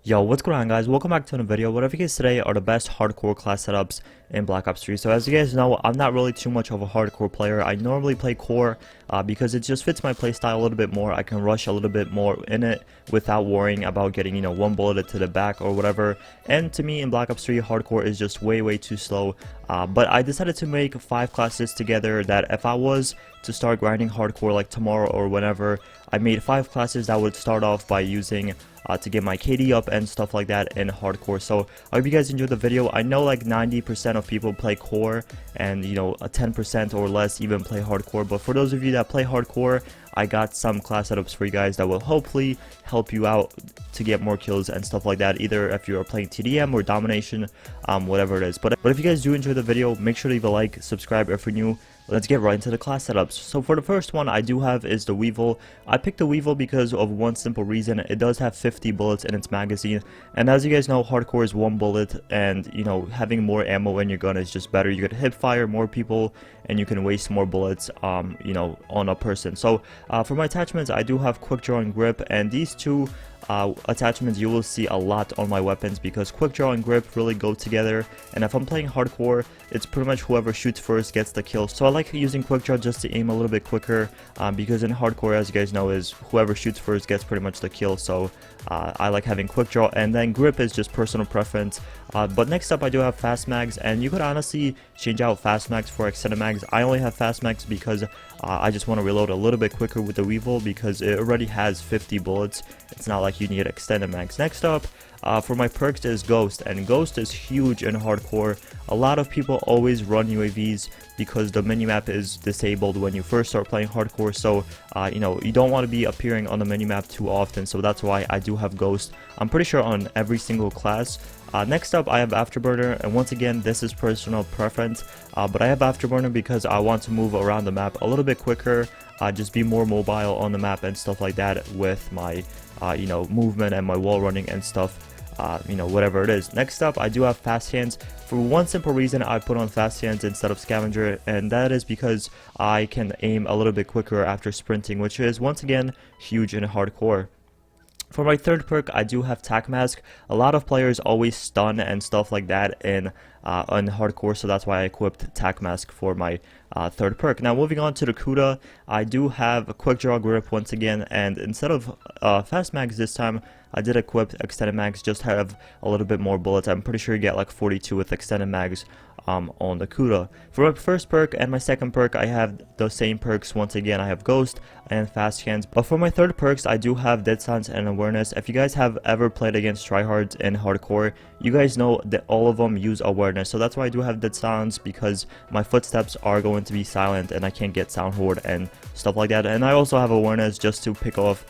Yo, what's going on, guys? Welcome back to another video. What I guys today are the best hardcore class setups in Black Ops 3. So as you guys know, I'm not really too much of a hardcore player. I normally play core because it just fits my playstyle a little bit more. I can rush a little bit more in it without worrying about getting, one bullet to the back or whatever. And to me, in Black Ops 3, hardcore is just way too slow. But I decided to make 5 classes together that if I was to start grinding hardcore like tomorrow or whenever, I made 5 classes that would start off by using to get my KD up and stuff like that in hardcore. So I hope you guys enjoyed the video. I know like 90% of people play core and a 10% or less even play hardcore, but for those of you that play hardcore, I got some class setups for you guys that will hopefully help you out to get more kills and stuff like that, either if you are playing TDM or domination, whatever it is. But if you guys do enjoy the video, make sure to leave a like, subscribe if you're new. Let's get right into the class setups. So for the first one I do have is the Weevil. I picked the Weevil because of one simple reason. It does have 50 bullets in its magazine, and as you guys know, hardcore is 1 bullet, and having more ammo in your gun is just better. You could hip fire more people and you can waste more bullets on a person. So for my attachments, I do have quick draw and grip, and these two attachments you will see a lot on my weapons because quick draw and grip really go together, and if I'm playing hardcore, it's pretty much whoever shoots first gets the kill. So I like using quick draw just to aim a little bit quicker, because in hardcore, as you guys know, is whoever shoots first gets pretty much the kill. So I like having quick draw, and then grip is just personal preference. But next up I do have fast mags, and you could honestly change out fast mags for extended mags. I only have fast mags because I just want to reload a little bit quicker with the Weevil because it already has 50 bullets. It's not like you need extended mags. Next up for my perks is Ghost, and Ghost is huge in hardcore. A lot of people always run UAVs because the minimap is disabled when you first start playing hardcore, so you don't want to be appearing on the minimap too often, so that's why I do have Ghost. I'm pretty sure on every single class. Next up I have Afterburner, and once again this is personal preference, but I have Afterburner because I want to move around the map a little bit quicker, just be more mobile on the map and stuff like that with my movement and my wall running and stuff. Whatever it is. Next up I do have fast hands. For one simple reason I put on fast hands instead of scavenger, and that is because I can aim a little bit quicker after sprinting, which is once again huge in hardcore. For my third perk, I do have Tac Mask. A lot of players always stun and stuff like that in hardcore, so that's why I equipped Tac Mask for my third perk. Now moving on to the Kuda, I do have a quick draw grip once again, and instead of fast mags this time, I did equip extended mags, just have a little bit more bullets. I'm pretty sure you get like 42 with extended mags on the Kuda. For my first perk and my second perk, I have the same perks. Once again, I have Ghost and Fast Hands. But for my third perks, I do have Dead Silence and Awareness. If you guys have ever played against tryhards in hardcore, you guys know that all of them use awareness. So that's why I do have Dead Silence, because my footsteps are going to be silent and I can't get sound horde and stuff like that. And I also have awareness just to pick off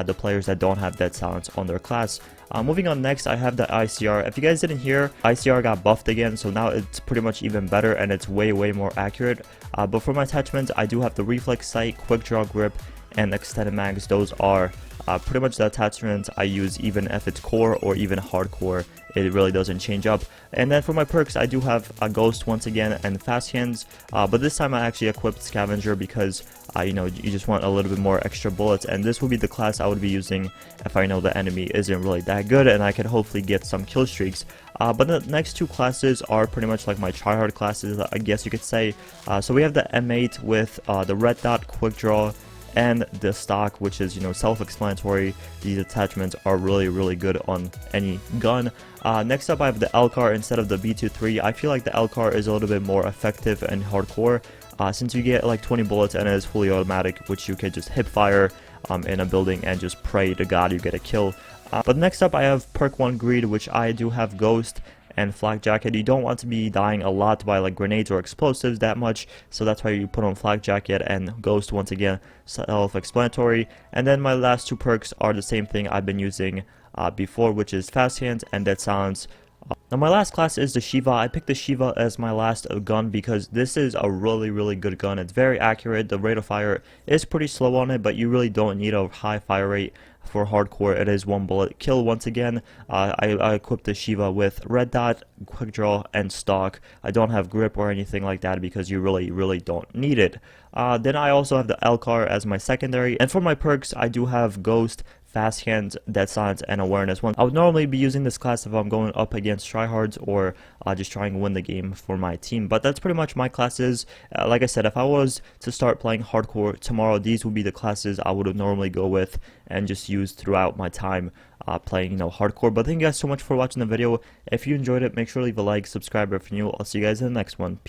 the players that don't have Dead Silence on their class. Moving on, next I have the ICR. If you guys didn't hear, ICR got buffed again, so now it's pretty much even better and it's way more accurate. But for my attachments, I do have the reflex sight, quick draw grip, and extended mags. Those are pretty much the attachments I use even if it's core or even hardcore. It really doesn't change up. And then for my perks, I do have a Ghost once again and Fast Hands, but this time I actually equipped Scavenger because you just want a little bit more extra bullets, and this would be the class I would be using if I know the enemy isn't really that good and I could hopefully get some kill streaks. But the next two classes are pretty much like my tryhard classes, I guess you could say. So we have the M8 with the red dot, quick draw, and the stock, which is self-explanatory. These attachments are really good on any gun. Next up I have the LCAR instead of the B23. I feel like the LCAR is a little bit more effective in hardcore, since you get like 20 bullets and it is fully automatic, which you can just hip fire in a building and just pray to God you get a kill. But next up I have perk 1 Greed, which I do have Ghost and Flak Jacket. You don't want to be dying a lot by like grenades or explosives that much, so that's why you put on Flak Jacket and Ghost. Once again, self-explanatory. And then my last two perks are the same thing I've been using before, which is Fast Hands and Dead Silence. Now my last class is the Shiva. I picked the Shiva as my last gun because this is a really good gun. It's very accurate. The rate of fire is pretty slow on it, but you really don't need a high fire rate for hardcore. It is 1 bullet kill. Once again, I equipped the Shiva with red dot, quick draw, and stock. I don't have grip or anything like that because you really don't need it. Then I also have the LCAR as my secondary, and for my perks I do have Ghost, fast hands, dead silence, and awareness. I would normally be using this class if I'm going up against tryhards or just trying to win the game for my team. But that's pretty much my classes. Like I said, if I was to start playing hardcore tomorrow, these would be the classes I would normally go with and just use throughout my time playing, hardcore. But thank you guys so much for watching the video. If you enjoyed it, make sure to leave a like, subscribe if you're new. I'll see you guys in the next one. Peace.